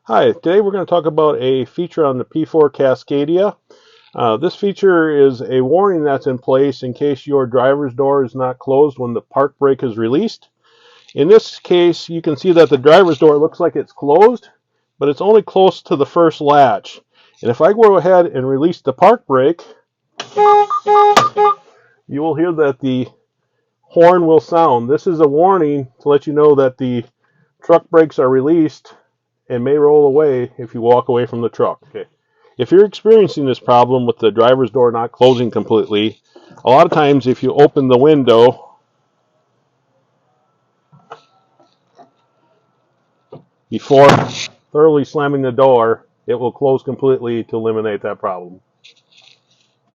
Hi, today we're going to talk about a feature on the P4 Cascadia. This feature is a warning that's in place in case your driver's door is not closed when the park brake is released. In this case, you can see that the driver's door looks like it's closed, but it's only close to the first latch. And if I go ahead and release the park brake, you will hear that the horn will sound. This is a warning to let you know that the truck brakes are released and may roll away if you walk away from the truck. Okay. If you're experiencing this problem with the driver's door not closing completely, a lot of times if you open the window before thoroughly slamming the door, it will close completely to eliminate that problem.